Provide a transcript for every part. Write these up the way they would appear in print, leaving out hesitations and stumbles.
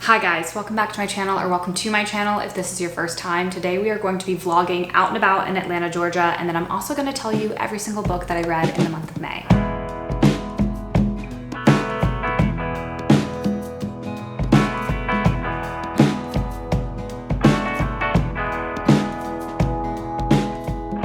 Hi guys, welcome back to my channel, or welcome to my channel if this is your first time. Today we are going to be vlogging out and about in Atlanta, Georgia, and then I'm also going to tell you every single book that I read in the month of May.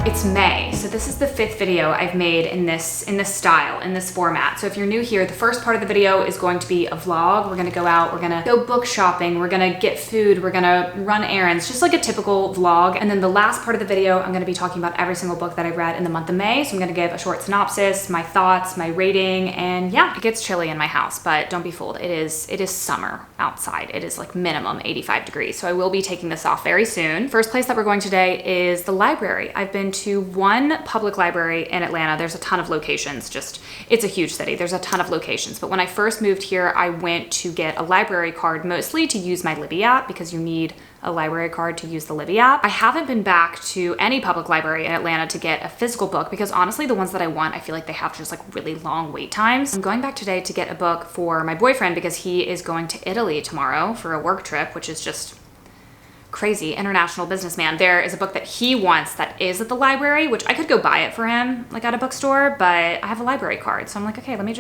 It's May, so this is the 5th video I've made in this style, in this format. So if you're new here, the first part of the video is going to be a vlog. We're gonna go out, we're gonna go book shopping, we're gonna get food, we're gonna run errands, just like a typical vlog. And then the last part of the video, I'm gonna be talking about every single book that I read in the month of May. So I'm gonna give a short synopsis, my thoughts, my rating, and yeah, it gets chilly in my house, but don't be fooled. It is summer outside. It is like minimum 85 degrees. So I will be taking this off very soon. First place that we're going today is the library. I've been to one public library in Atlanta. There's a ton of locations, it's a huge city. There's a ton of locations. But when I first moved here, I went to get a library card, mostly to use my Libby app, because you need a library card to use the Libby app. I haven't been back to any public library in Atlanta to get a physical book because honestly, the ones that I want, I feel like they have just like really long wait times. I'm going back today to get a book for my boyfriend because he is going to Italy tomorrow for a work trip, which is just crazy. International businessman. There is a book that he wants that is at the library, which I could go buy it for him like at a bookstore, but I have a library card. So I'm like, okay, let me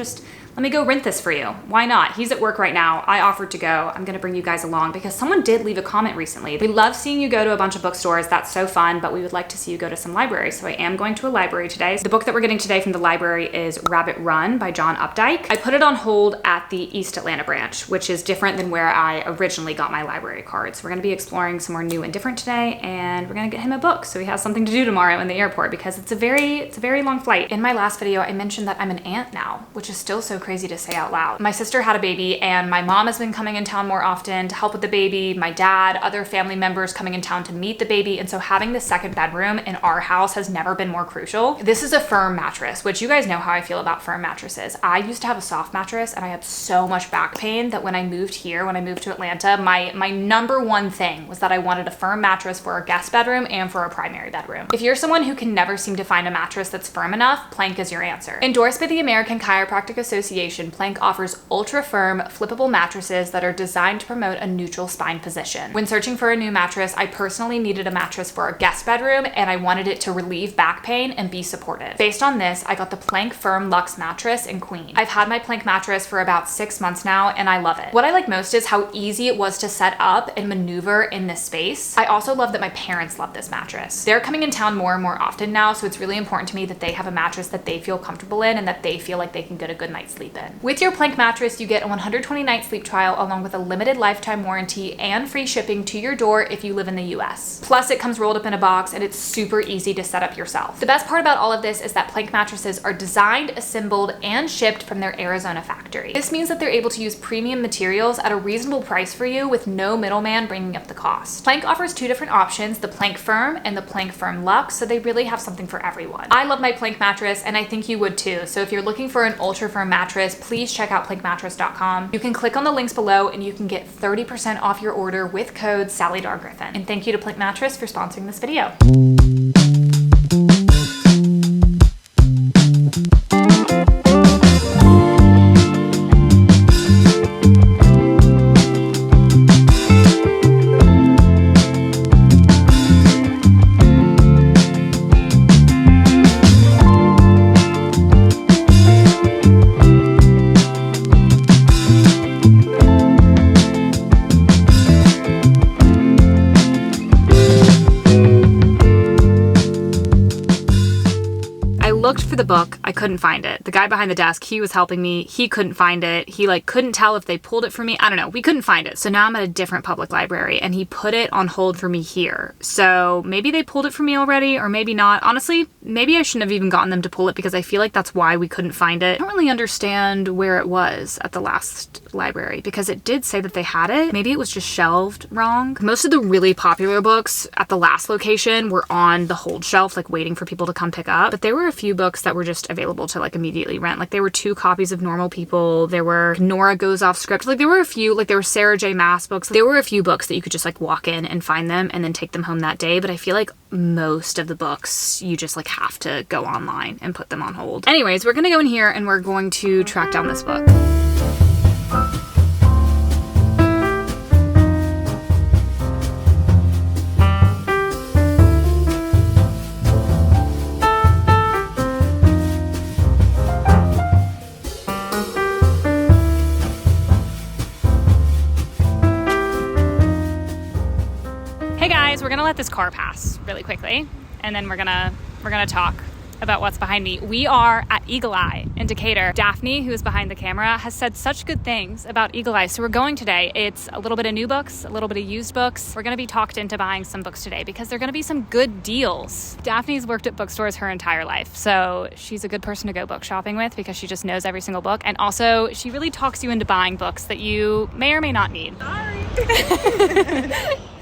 go rent this for you. Why not? He's at work right now. I offered to go. I'm gonna bring you guys along because someone did leave a comment recently. We love seeing you go to a bunch of bookstores. That's so fun, but we would like to see you go to some libraries. So I am going to a library today. The book that we're getting today from the library is Rabbit Run by John Updike. I put it on hold at the East Atlanta branch, which is different than where I originally got my library card. So we're gonna be exploring somewhere new and different today, and we're gonna get him a book so he has something to do tomorrow in the airport because it's a very long flight. In my last video, I mentioned that I'm an aunt now, which is still so crazy to say out loud. My sister had a baby and my mom has been coming in town more often to help with the baby, my dad, other family members coming in town to meet the baby, and so having the second bedroom in our house has never been more crucial. This is a firm mattress, which you guys know how I feel about firm mattresses. I used to have a soft mattress and I had so much back pain that when I moved here, when I moved to Atlanta, my number one thing was that I wanted a firm mattress for a guest bedroom and for a primary bedroom. If you're someone who can never seem to find a mattress that's firm enough, Plank is your answer. Endorsed by the American Chiropractic Association, Plank offers ultra firm, flippable mattresses that are designed to promote a neutral spine position. When searching for a new mattress, I personally needed a mattress for a guest bedroom and I wanted it to relieve back pain and be supportive. Based on this, I got the Plank Firm Luxe mattress in Queen. I've had my Plank mattress for about 6 months now and I love it. What I like most is how easy it was to set up and maneuver in this space. I also love that my parents love this mattress. They're coming in town more and more often now, so it's really important to me that they have a mattress that they feel comfortable in and that they feel like they can get a good night's sleep in. With your Plank mattress, you get a 120-night sleep trial along with a limited lifetime warranty and free shipping to your door if you live in the US. Plus, it comes rolled up in a box and it's super easy to set up yourself. The best part about all of this is that Plank mattresses are designed, assembled, and shipped from their Arizona factory. This means that they're able to use premium materials at a reasonable price for you with no middleman bringing up the cost. Plank offers two different options, the Plank Firm and the Plank Firm Luxe, so they really have something for everyone. I love my Plank mattress and I think you would too, so if you're looking for an ultra firm mattress, please check out plankmattress.com. You can click on the links below and you can get 30% off your order with code Darr Griffin. And thank you to Plank Mattress for sponsoring this video. Looked for the book, I couldn't find it. The guy behind the desk, he was helping me, he couldn't find it. He like couldn't tell if they pulled it for me. I don't know, we couldn't find it. So now I'm at a different public library and he put it on hold for me here. So maybe they pulled it for me already or maybe not. Honestly, maybe I shouldn't have even gotten them to pull it because I feel like that's why we couldn't find it. I don't really understand where it was at the last library because it did say that they had it. Maybe it was just shelved wrong. Most of the really popular books at the last location were on the hold shelf, like waiting for people to come pick up. But there were a few books that were just available to like immediately rent. Like there were 2 copies of Normal People. There were Nora Goes Off Script. Like there were a few, like there were Sarah J. Maas books. There were a few books that you could just like walk in and find them and then take them home that day. But I feel like most of the books you just like have to go online and put them on hold. Anyways, we're gonna go in here and we're going to track down this book. we're gonna let this car pass really quickly, and then we're gonna talk about what's behind me. We are at Eagle Eye in Decatur. Daphne, who is behind the camera, has said such good things about Eagle Eye. So we're going today. It's a little bit of new books, a little bit of used books. We're gonna be talked into buying some books today because they're gonna be some good deals. Daphne's worked at bookstores her entire life, so she's a good person to go book shopping with because she just knows every single book. And also, she really talks you into buying books that you may or may not need. Sorry.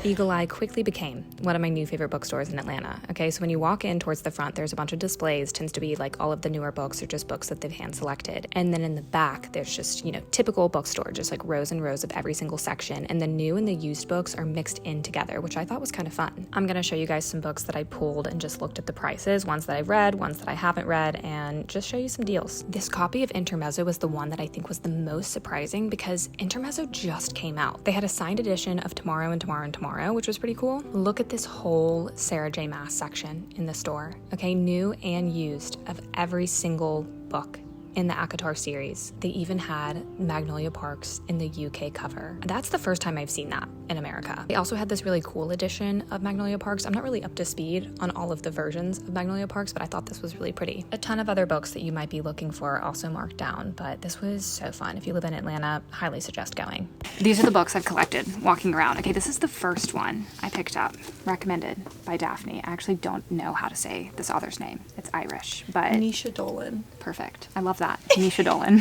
Eagle Eye quickly became one of my new favorite bookstores in Atlanta. Okay, so when you walk in towards the front, there's a bunch of displays, tends to be like all of the newer books or just books that they've hand selected. And then in the back, there's just, typical bookstore, just like rows and rows of every single section. And the new and the used books are mixed in together, which I thought was kind of fun. I'm gonna show you guys some books that I pulled and just looked at the prices, ones that I've read, ones that I haven't read, and just show you some deals. This copy of Intermezzo was the one that I think was the most surprising because Intermezzo just came out. They had a signed edition of Tomorrow and Tomorrow and Tomorrow, which was pretty cool. Look at this whole Sarah J. Maas section in the store. Okay, new and used of every single book in the Acatar series. They even had Magnolia Parks in the UK cover. That's the first time I've seen that in America. They also had this really cool edition of Magnolia Parks. I'm not really up to speed on all of the versions of Magnolia Parks, but I thought this was really pretty. A ton of other books that you might be looking for also marked down, but this was so fun. If you live in Atlanta, highly suggest going. These are the books I've collected walking around. Okay, this is the first one I picked up, recommended by Daphne. I actually don't know how to say this author's name. It's Irish, but... Nisha Dolan. Perfect. I love that. Nisha Dolan.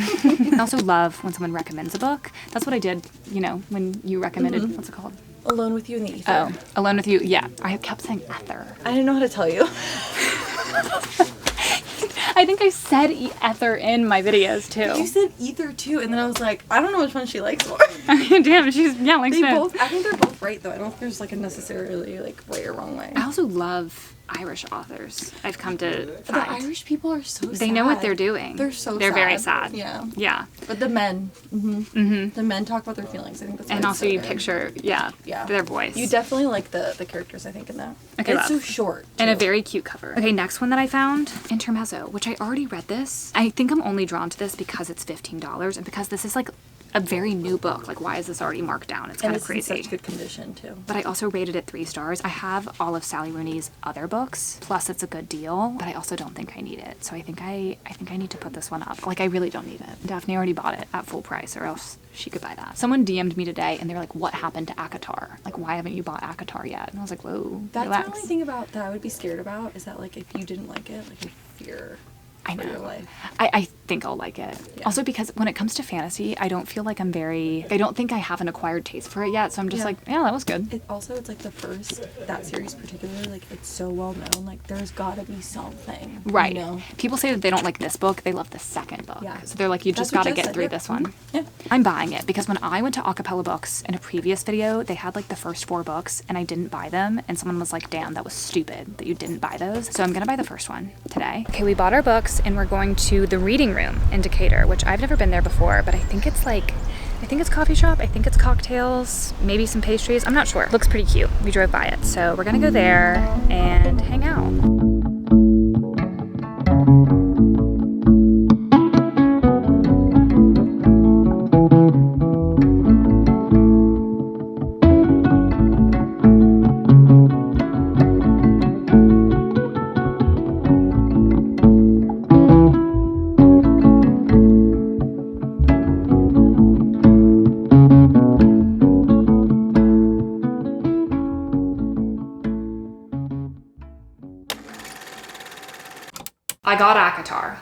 I also love when someone recommends a book. That's what I did, when you recommended, what's it called? Alone with You in the Ether. Oh, Alone with You. Yeah. I kept saying ether. I didn't know how to tell you. I think I said ether in my videos too. You said ether too, and then I was like, I don't know which one she likes more. Damn, she's, likes both. I think they're both right though. I don't think there's like a necessarily right or wrong way. I also love Irish authors. I've come to find. The Irish people are so sad. They know what they're doing. They're so sad. They're very sad. Yeah. Yeah. But the men. The men talk about their feelings. I think that's why and it's also so you good. picture, their voice. You definitely like the characters, I think, in that. Okay, and it's so short. Too. And a very cute cover. Okay, next one that I found, Intermezzo, which I already read this. I think I'm only drawn to this because it's $15 and because this is like a very new book. Like, why is this already marked down? It's kind of crazy. And it's in such good condition, too. But I also rated it 3 stars. I have all of Sally Rooney's other books, plus it's a good deal, but I also don't think I need it. So I think I need to put this one up. Like, I really don't need it. Daphne already bought it at full price, or else she could buy that. Someone DM'd me today, and they were like, what happened to Acatar? Like, why haven't you bought Acatar yet? And I was like, whoa, That's relax. the only thing about that I would be scared about, is that, like, if you didn't like it, like, you fear... I know. Your life. I think I'll like it. Yeah. Also because when it comes to fantasy, I don't feel like I don't think I have an acquired taste for it yet. So I'm just like, yeah, that was good. It's like the first, that series particularly, like it's so well known. Like there's gotta be something. Right. You know? People say that they don't like this book. They love the second book. Yeah. So they're like, you just gotta get through this one. Yeah. I'm buying it because when I went to Acapella Books in a previous video, they had like the first 4 books and I didn't buy them. And someone was like, damn, that was stupid that you didn't buy those. So I'm gonna buy the first one today. Okay, we bought our books and we're going to the reading room in Decatur, which I've never been there before, but I think it's coffee shop, I think it's cocktails, maybe some pastries, I'm not sure. Looks pretty cute. We drove by it. So we're gonna go there and hang out. I got Acatar.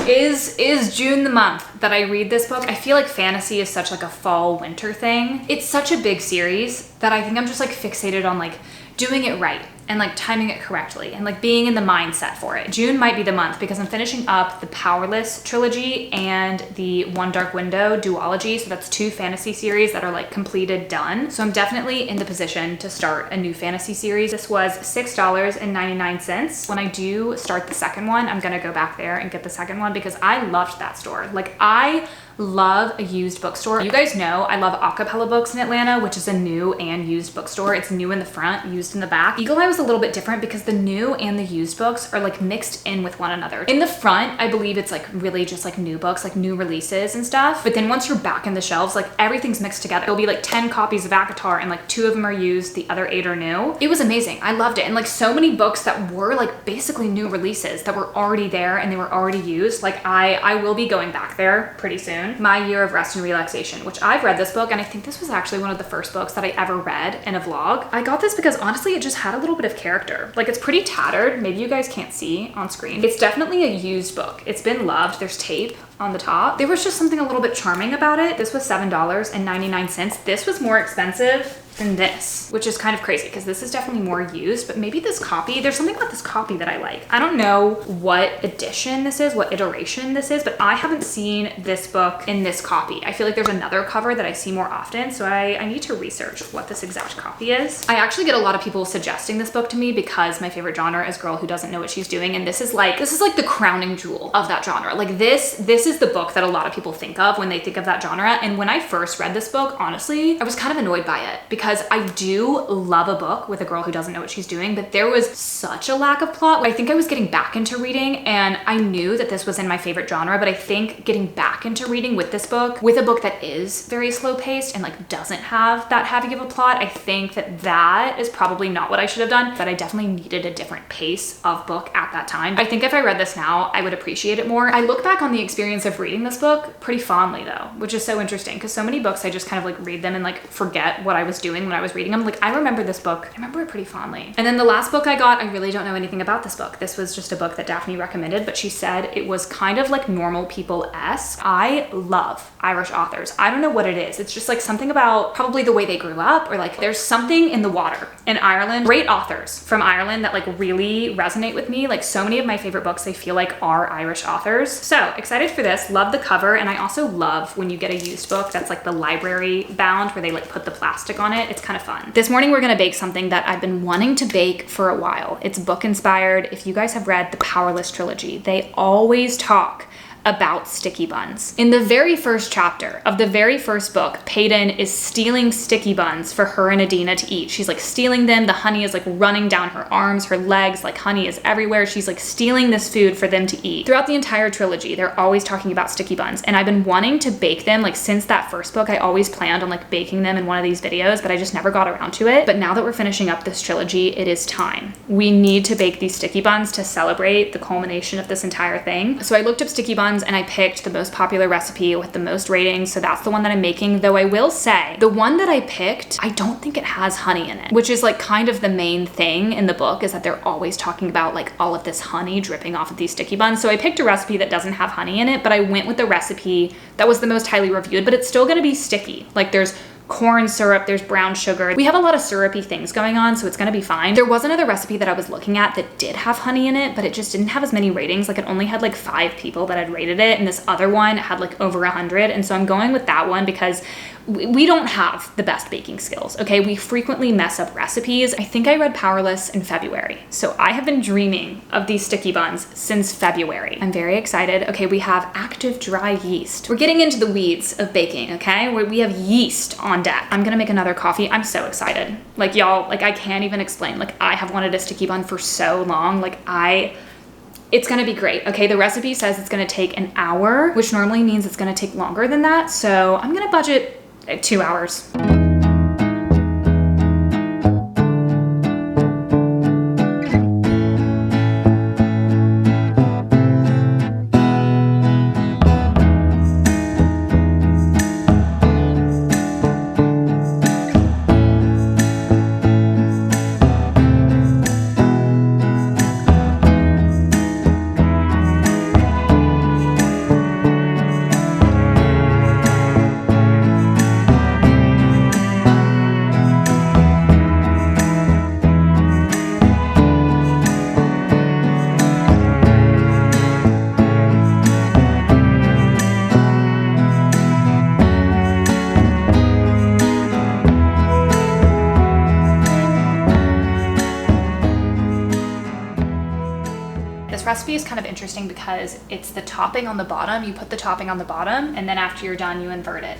Is June the month that I read this book? I feel like fantasy is such like a fall winter thing. It's such a big series that I think I'm just like fixated on like doing it right and like timing it correctly and like being in the mindset for it. June might be the month because I'm finishing up the Powerless trilogy and the One Dark Window duology. So that's 2 fantasy series that are like completed, done. So I'm definitely in the position to start a new fantasy series. This was $6.99. When I do start the second one, I'm gonna go back there and get the second one because I loved that store. Like I love a used bookstore. You guys know I love Acapella Books in Atlanta, which is a new and used bookstore. It's new in the front, used in the back. Eagle Eye was a little bit different because the new and the used books are like mixed in with one another. In the front, I believe it's like really just like new books, like new releases and stuff. But then once you're back in the shelves, like everything's mixed together. There'll be like 10 copies of acatar and like 2 of them are used, the other 8 are new. It was amazing. I loved it. And like so many books that were like basically new releases that were already there and they were already used. Like I will be going back there pretty soon. My Year of Rest and Relaxation, which I've read this book, and I think this was actually one of the first books that I ever read in a vlog. I got this because honestly, it just had a little bit of character. Like it's pretty tattered. Maybe you guys can't see on screen. It's definitely a used book. It's been loved. There's tape on the top. There was just something a little bit charming about it. This was $7.99. This was more expensive than this, which is kind of crazy because this is definitely more used, but maybe this copy, there's something about this copy that I like. I don't know what edition this is, what iteration this is, but I haven't seen this book in this copy. I feel like there's another cover that I see more often, so I need to research what this exact copy is. I actually get a lot of people suggesting this book to me because my favorite genre is girl who doesn't know what she's doing, and this is like the crowning jewel of that genre. Like this is the book that a lot of people think of when they think of that genre, and when I first read this book, honestly, I was kind of annoyed by it because I do love a book with a girl who doesn't know what she's doing, but there was such a lack of plot. I think I was getting back into reading and I knew that this was in my favorite genre, but I think getting back into reading with this book, with a book that is very slow paced and like doesn't have that heavy of a plot, I think that is probably not what I should have done, but I definitely needed a different pace of book at that time. I think if I read this now, I would appreciate it more. I look back on the experience of reading this book pretty fondly though, which is so interesting because so many books I just kind of like read them and like forget what I was doing when I was reading them. Like I remember this book, I remember it pretty fondly. And then the last book I got, I really don't know anything about this book. This was just a book that Daphne recommended, but she said it was kind of like normal people-esque. I love Irish authors. I don't know what it is. It's just like something about probably the way they grew up, or like there's something in the water in Ireland. Great authors from Ireland that like really resonate with me. Like so many of my favorite books I feel like are Irish authors. So excited for this. Love the cover, and I also love when you get a used book that's like the library bound where they like put the plastic on it. It's kind of fun. This morning we're gonna bake something that I've been wanting to bake for a while. It's book inspired. If you guys have read the Powerless trilogy, they always talk about sticky buns. In the very first chapter of the very first book, Peyton is stealing sticky buns for her and Adina to eat. She's like stealing them. The honey is like running down her arms, her legs, like honey is everywhere. She's like stealing this food for them to eat. Throughout the entire trilogy, they're always talking about sticky buns, and I've been wanting to bake them like since that first book. I always planned on like baking them in one of these videos, but I just never got around to it. But now that we're finishing up this trilogy, it is time. We need to bake these sticky buns to celebrate the culmination of this entire thing. So I looked up sticky buns and I picked the most popular recipe with the most ratings, so that's the one that I'm making. Though I will say, the one that I picked, I don't think it has honey in it, which is like kind of the main thing in the book, is that they're always talking about like all of this honey dripping off of these sticky buns. So I picked a recipe that doesn't have honey in it, but I went with the recipe that was the most highly reviewed, but it's still gonna be sticky. Like there's corn syrup, there's brown sugar. We have a lot of syrupy things going on, so it's gonna be fine. There was another recipe that I was looking at that did have honey in it, but it just didn't have as many ratings. Like it only had like 5 people that had rated it, and this other one had like over 100. And so I'm going with that one because we don't have the best baking skills, okay? We frequently mess up recipes. I think I read Powerless in February, so I have been dreaming of these sticky buns since February. I'm very excited. Okay, we have active dry yeast. We're getting into the weeds of baking, okay? We have yeast on deck. I'm gonna make another coffee. I'm so excited. Like y'all, like I can't even explain. Like I have wanted a sticky bun for so long. Like it's gonna be great. Okay, the recipe says it's gonna take an hour, which normally means it's gonna take longer than that. So I'm gonna budget 2 hours. recipe is kind of interesting because it's the topping on the bottom. You put the topping on the bottom, and then after you're done, you invert it.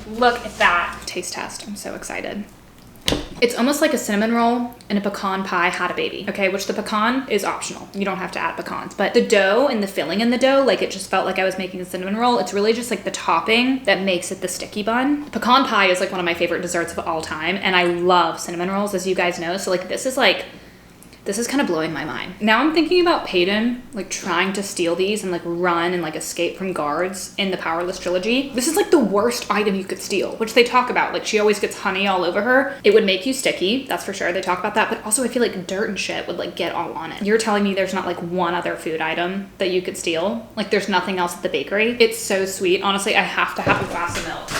Look at that. Taste test. I'm so excited. It's almost like a cinnamon roll and a pecan pie had a baby, okay? Which the pecan is optional. You don't have to add pecans. But the dough and the filling in the dough, like it just felt like I was making a cinnamon roll. It's really just like the topping that makes it the sticky bun. Pecan pie is like one of my favorite desserts of all time. And I love cinnamon rolls, as you guys know. So like this is kind of blowing my mind. Now I'm thinking about Peyton, like trying to steal these and like run and like escape from guards in the Powerless trilogy. This is like the worst item you could steal, which they talk about. Like she always gets honey all over her. It would make you sticky, that's for sure. They talk about that, but also I feel like dirt and shit would like get all on it. You're telling me there's not like one other food item that you could steal? Like there's nothing else at the bakery? It's so sweet. Honestly, I have to have a glass of milk.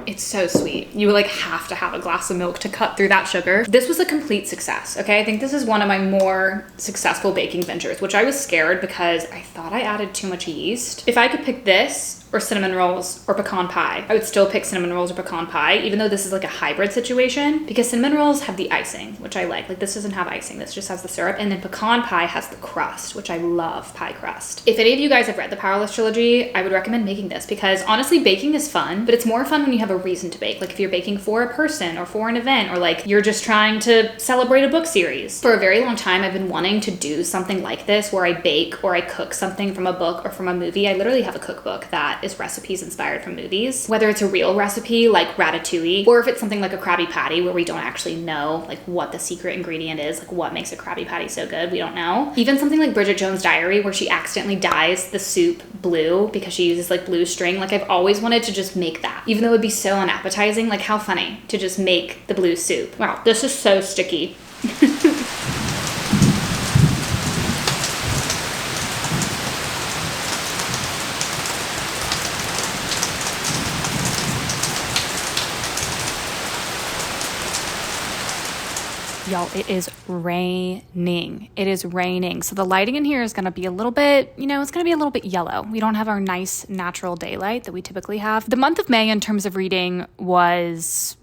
It's so sweet. You like have to have a glass of milk to cut through that sugar. This was a complete success, okay? I think this is one of my more successful baking ventures, which I was scared because I thought I added too much yeast. If I could pick this or cinnamon rolls or pecan pie, I would still pick cinnamon rolls or pecan pie, even though this is like a hybrid situation, because cinnamon rolls have the icing, which I like. Like this doesn't have icing, this just has the syrup. And then pecan pie has the crust, which I love pie crust. If any of you guys have read the Powerless trilogy, I would recommend making this because honestly, baking is fun, but it's more fun when you have a reason to bake. Like if you're baking for a person or for an event, or like you're just trying to celebrate a book series. For a very long time, I've been wanting to do something like this where I bake or I cook something from a book or from a movie. I literally have a cookbook that is recipes inspired from movies, whether it's a real recipe like ratatouille, or if it's something like a Krabby Patty where we don't actually know like what the secret ingredient is, like what makes a Krabby Patty so good, we don't know. Even something like Bridget Jones' Diary where she accidentally dyes the soup blue because she uses like blue string. Like I've always wanted to just make that, even though it would be so unappetizing. Like how funny to just make the blue soup. Wow, this is so sticky. Y'all, it is raining. It is raining. So the lighting in here is going to be a little bit, it's going to be a little bit yellow. We don't have our nice natural daylight that we typically have. The month of May in terms of reading was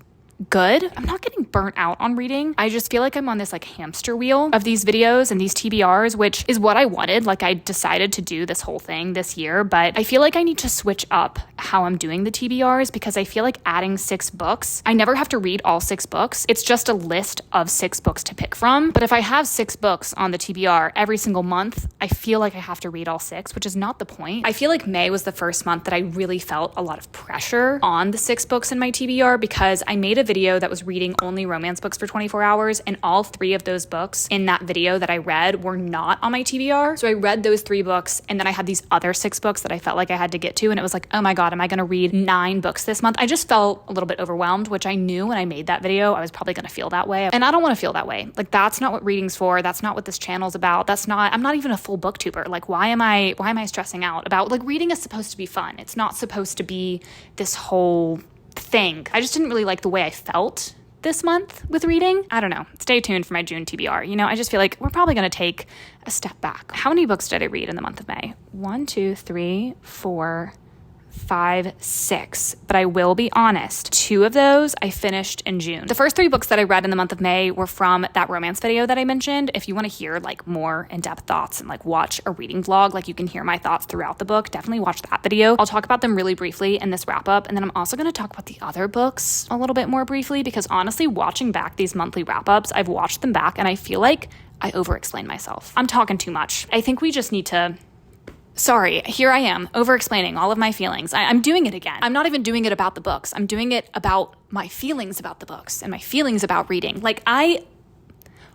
good. I'm not getting burnt out on reading. I just feel like I'm on this like hamster wheel of these videos and these TBRs, which is what I wanted. Like I decided to do this whole thing this year, but I feel like I need to switch up how I'm doing the TBRs because I feel like adding 6 books, I never have to read all 6 books. It's just a list of 6 books to pick from. But if I have 6 books on the TBR every single month, I feel like I have to read all 6, which is not the point. I feel like May was the first month that I really felt a lot of pressure on the 6 books in my TBR because I made a video that was reading only romance books for 24 hours, and all 3 of those books in that video that I read were not on my TBR. So I read those 3 books, and then I had these other 6 books that I felt like I had to get to, and it was like, oh my God, am I going to read 9 books this month? I just felt a little bit overwhelmed, which I knew when I made that video I was probably going to feel that way, and I don't want to feel that way. Like that's not what reading's for. That's not what this channel's about. I'm not even a full booktuber. Like why am I stressing out about, like, reading is supposed to be fun. It's not supposed to be this whole thing. I just didn't really like the way I felt this month with reading. I don't know. Stay tuned for my June TBR. I just feel like we're probably going to take a step back. How many books did I read in the month of May? 1, 2, 3, 4, 5, 6. But I will be honest, 2 of those I finished in June. The first 3 books that I read in the month of May were from that romance video that I mentioned. If you want to hear like more in-depth thoughts and like watch a reading vlog, like you can hear my thoughts throughout the book, definitely watch that video. I'll talk about them really briefly in this wrap up. And then I'm also going to talk about the other books a little bit more briefly because honestly, watching back these monthly wrap ups, I've watched them back and I feel like I over-explain myself. I'm talking too much. I think we just need to... Sorry, here I am, over-explaining all of my feelings. I'm doing it again. I'm not even doing it about the books. I'm doing it about my feelings about the books and my feelings about reading.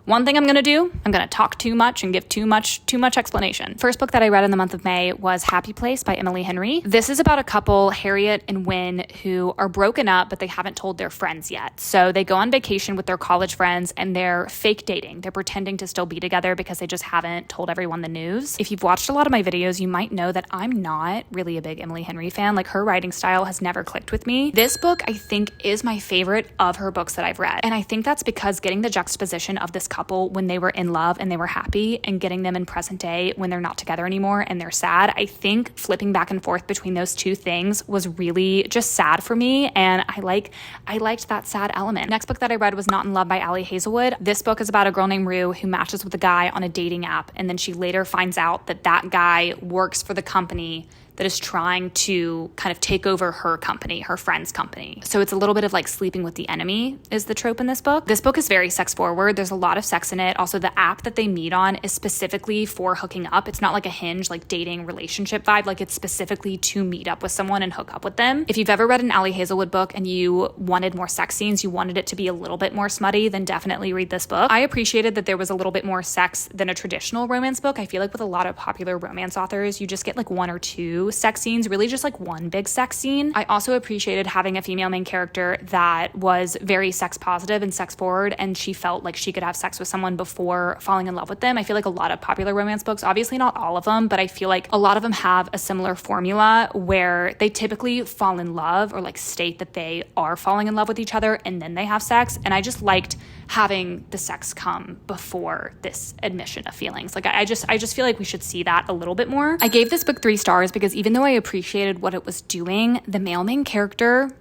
One thing I'm going to do, I'm going to talk too much and give too much explanation. First book that I read in the month of May was Happy Place by Emily Henry. This is about a couple, Harriet and Wynne, who are broken up, but they haven't told their friends yet. So they go on vacation with their college friends and they're fake dating. They're pretending to still be together because they just haven't told everyone the news. If you've watched a lot of my videos, you might know that I'm not really a big Emily Henry fan. Like her writing style has never clicked with me. This book, I think, is my favorite of her books that I've read. And I think that's because getting the juxtaposition of this couple when they were in love and they were happy, and getting them in present day when they're not together anymore and they're sad. I think flipping back and forth between those two things was really just sad for me, and I liked that sad element. Next book that I read was Not in Love by Ali Hazelwood. This book is about a girl named Rue who matches with a guy on a dating app, and then she later finds out that that guy works for the company that is trying to kind of take over her company, her friend's company. So it's a little bit of like sleeping with the enemy is the trope in this book. This book is very sex forward. There's a lot of sex in it. Also, the app that they meet on is specifically for hooking up. It's not like a Hinge, like dating relationship vibe. Like it's specifically to meet up with someone and hook up with them. If you've ever read an Ali Hazelwood book and you wanted more sex scenes, you wanted it to be a little bit more smutty, then definitely read this book. I appreciated that there was a little bit more sex than a traditional romance book. I feel like with a lot of popular romance authors, you just get like one or two sex scenes, really just like one big sex scene. I also appreciated having a female main character that was very sex positive and sex forward, and she felt like she could have sex with someone before falling in love with them. I feel like a lot of popular romance books, obviously not all of them, but I feel like a lot of them have a similar formula where they typically fall in love or like state that they are falling in love with each other and then they have sex. And I just liked having the sex come before this admission of feelings. Like I just feel like we should see that a little bit more. I gave this book 3 stars because even though I appreciated what it was doing, the male main character,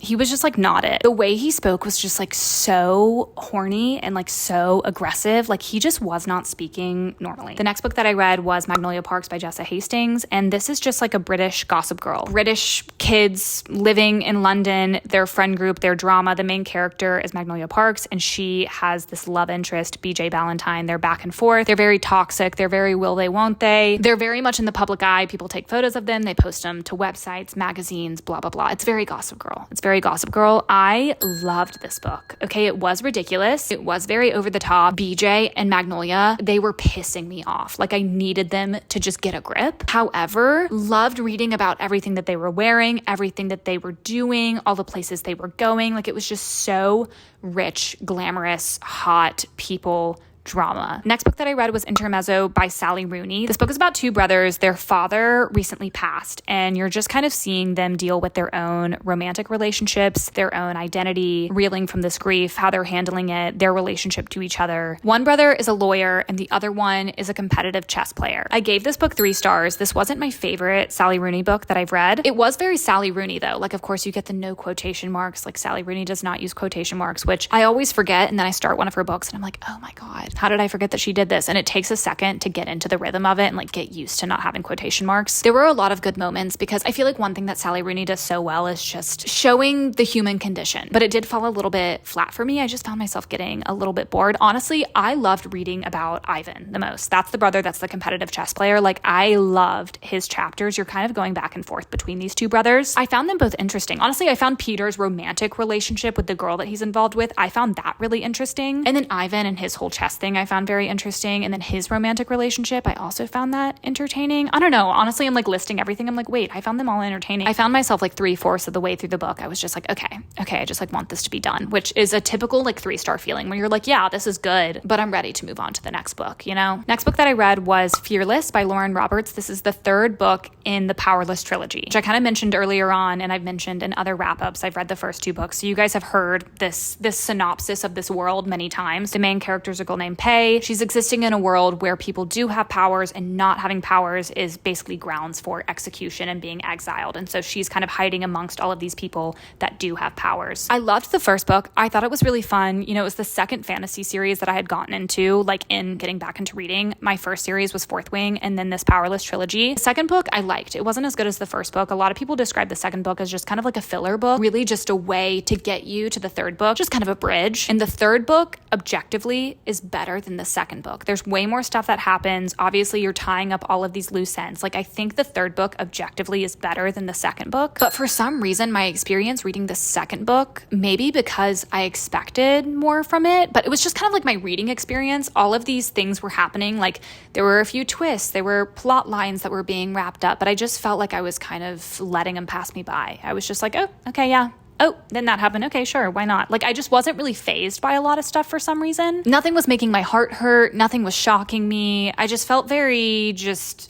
he was just like not it. The way he spoke was just like so horny and like so aggressive. Like he just was not speaking normally. The next book that I read was Magnolia Parks by Jessa Hastings. And this is just like a British gossip girl. British kids living in London, their friend group, their drama. The main character is Magnolia Parks and she has this love interest, BJ Ballantyne. They're back and forth. They're very toxic. They're very will they, won't they. They're very much in the public eye. People take photos of them. They post them to websites, magazines, blah, blah, blah. It's very gossip girl. It's very gossip girl. I loved this book. Okay, it was ridiculous. It was very over the top. BJ and Magnolia, they were pissing me off. Like I needed them to just get a grip. However, loved reading about everything that they were wearing, everything that they were doing, all the places they were going. Like it was just so rich, glamorous, hot people drama. Next book that I read was Intermezzo by Sally Rooney. This book is about 2 brothers. Their father recently passed, and you're just kind of seeing them deal with their own romantic relationships, their own identity, reeling from this grief, how they're handling it, their relationship to each other. One brother is a lawyer, and the other one is a competitive chess player. I gave this book 3 stars. This wasn't my favorite Sally Rooney book that I've read. It was very Sally Rooney though. Like, of course, you get the no quotation marks. Like Sally Rooney does not use quotation marks, which I always forget. And then I start one of her books and I'm like, oh my God, how did I forget that she did this? And it takes a second to get into the rhythm of it and like get used to not having quotation marks. There were a lot of good moments because I feel like one thing that Sally Rooney does so well is just showing the human condition, but it did fall a little bit flat for me. I just found myself getting a little bit bored. Honestly, I loved reading about Ivan the most. That's the brother that's the competitive chess player. Like I loved his chapters. You're kind of going back and forth between these 2 brothers. I found them both interesting. Honestly, I found Peter's romantic relationship with the girl that he's involved with. I found that really interesting. And then Ivan and his whole chess thing I found very interesting. And then his romantic relationship, I also found that entertaining. I don't know. Honestly, I'm like listing everything. I'm like, wait, I found them all entertaining. I found myself like 3/4 of the way through the book. I was just like, okay, I just like want this to be done, which is a typical like 3-star feeling where you're like, yeah, this is good, but I'm ready to move on to the next book, you know? Next book that I read was Fearless by Lauren Roberts. This is the 3rd book in the Powerless trilogy, which I kind of mentioned earlier on, and I've mentioned in other wrap-ups. I've read the first 2 books, so you guys have heard this synopsis of this world many times. The main character is a girl named Pei. She's existing in a world where people do have powers, and not having powers is basically grounds for execution and being exiled. And so she's kind of hiding amongst all of these people that do have powers. I loved the first book. I thought it was really fun. You know, it was the 2nd fantasy series that I had gotten into, like in getting back into reading. My first series was Fourth Wing, and then this Powerless trilogy. The 2nd book I liked. It wasn't as good as the first book. A lot of people describe the 2nd book as just kind of like a filler book, really just a way to get you to the 3rd book, just kind of a bridge. And the 3rd book objectively is better than the 2nd book. There's way more stuff that happens. Obviously, you're tying up all of these loose ends. Like, I think the 3rd book objectively is better than the 2nd book. But for some reason, my experience reading the 2nd book, maybe because I expected more from it, but it was just kind of like my reading experience. All of these things were happening. Like, there were a few twists, there were plot lines that were being wrapped up, but I just felt like I was kind of letting them pass me by. I was just like, oh, okay, yeah. Oh, then that happened. Okay, sure. Why not? Like, I just wasn't really fazed by a lot of stuff for some reason. Nothing was making my heart hurt. Nothing was shocking me. I just felt very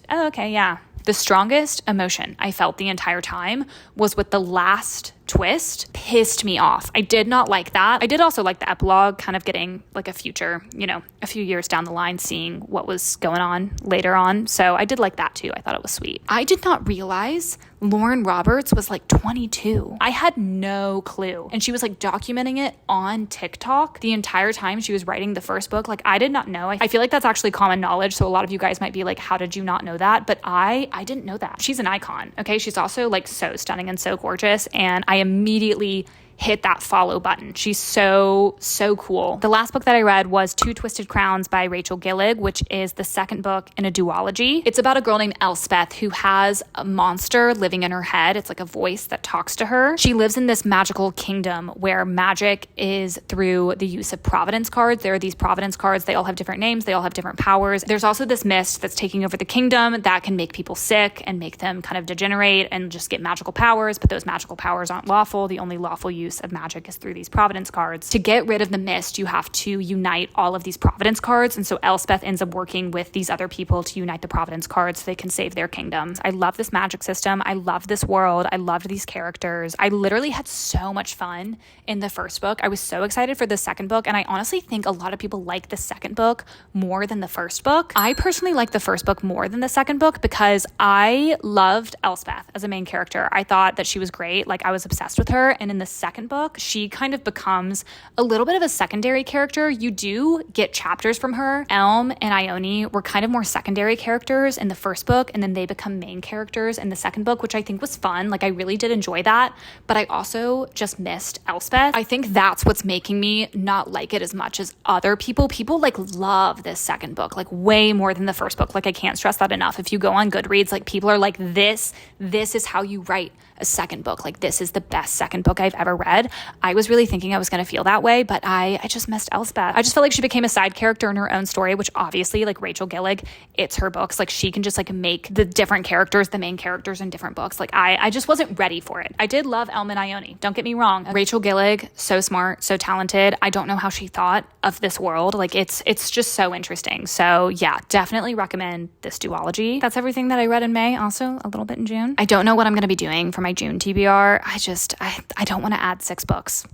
oh, okay, yeah. The strongest emotion I felt the entire time was with the last twist pissed me off. I did not like that. I did also like the epilogue, kind of getting like a future, a few years down the line, seeing what was going on later on. So I did like that too. I thought it was sweet. I did not realize Lauren Roberts was like 22. I had no clue. And she was like documenting it on TikTok the entire time she was writing the first book. Like, I did not know. I feel like that's actually common knowledge. So a lot of you guys might be like, how did you not know that? But I didn't know that. She's an icon. Okay. She's also like so stunning and so gorgeous. And I immediately hit that follow button. She's so cool. The last book that I read was Two Twisted Crowns by Rachel Gillig, which is the second book in a duology. It's about a girl named Elspeth who has a monster living in her head. It's like a voice that talks to her. She lives in this magical kingdom where magic is through the use of providence cards. There are these providence cards. They all have different names. They all have different powers. There's also this mist that's taking over the kingdom that can make people sick and make them kind of degenerate and just get magical powers, but those magical powers aren't lawful. The only lawful use of magic is through these providence cards. To get rid of the mist, you have to unite all of these providence cards. And so Elspeth ends up working with these other people to unite the providence cards so they can save their kingdoms. I love this magic system. I love this world. I loved these characters. I literally had so much fun in the first book. I was so excited for the second book. And I honestly think a lot of people like the second book more than the first book. I personally like the first book more than the second book because I loved Elspeth as a main character. I thought that she was great. Like, I was obsessed with her. And in the second book, she kind of becomes a little bit of a secondary character. You do get chapters from her. Elm and Ione were kind of more secondary characters in the first book, and then they become main characters in the second book, which I think was fun. Like, I really did enjoy that, but I also just missed Elspeth. I think that's what's making me not like it as much as other people. People like love this second book, like way more than the first book. Like, I can't stress that enough. If you go on Goodreads, like, people are like, this is how you write a second book. Like, this is the best second book I've ever read. I was really thinking I was going to feel that way, but I just missed Elspeth. I just felt like she became a side character in her own story, which obviously, like, Rachel Gillig, it's her books. Like, she can just like make the different characters the main characters in different books. Like, I just wasn't ready for it. I did love Elm and Ione. Don't get me wrong. Rachel Gillig, so smart, so talented. I don't know how she thought of this world. Like, it's just so interesting. So yeah, definitely recommend this duology. That's everything that I read in May. Also a little bit in June. I don't know what I'm going to be doing for my June TBR. I don't want to add 6 books.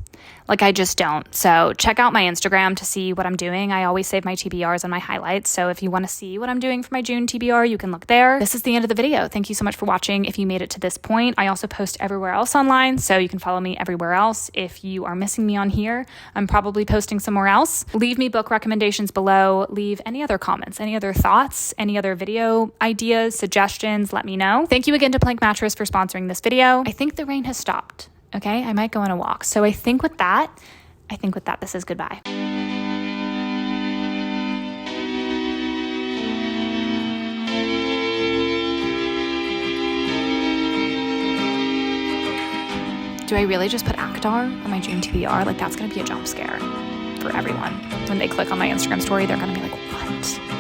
Like, I just don't. So check out my Instagram to see what I'm doing. I always save my TBRs and my highlights. So if you want to see what I'm doing for my June TBR, you can look there. This is the end of the video. Thank you so much for watching. If you made it to this point, I also post everywhere else online. So you can follow me everywhere else. If you are missing me on here, I'm probably posting somewhere else. Leave me book recommendations below. Leave any other comments, any other thoughts, any other video ideas, suggestions. Let me know. Thank you again to Plank Mattress for sponsoring this video. I think the rain has stopped. Okay, I might go on a walk. So I think with that, this is goodbye. Do I really just put acatar on my June TBR? Like, that's gonna be a jump scare for everyone. When they click on my Instagram story, they're gonna be like, what?